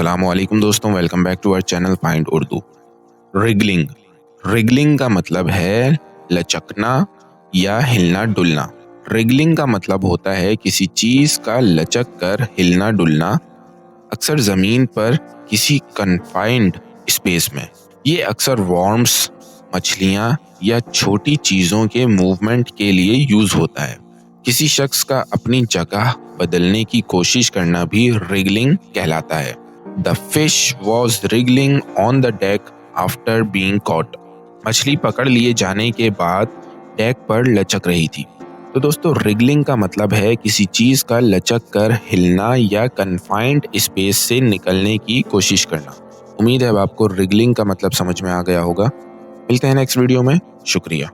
अस्सलामुअलैकुम दोस्तों, welcome back to our channel find Urdu. Wriggling wriggling का मतलब है लचकना या हिलना डुलना। रिगलिंग का मतलब होता है किसी चीज का लचक कर हिलना डुलना, अक्सर जमीन पर किसी कन्फाइंड स्पेस में। ये अक्सर वॉर्म्स, मछलियां या छोटी चीजों के मूवमेंट के लिए यूज होता है। किसी शख्स का अपनी जगह बदलने की कोशिश करना भी रिगलिंग कहलाता है। The fish was wriggling on the deck after being caught. मछली पकड़ लिए जाने के बाद डेक पर लचक रही थी। तो दोस्तों, रिगलिंग का मतलब है किसी चीज का लचक कर हिलना या कन्फाइंड स्पेस से निकलने की कोशिश करना। उम्मीद है अब आपको रिगलिंग का मतलब समझ में आ गया होगा। मिलते हैं नेक्स्ट वीडियो में। शुक्रिया।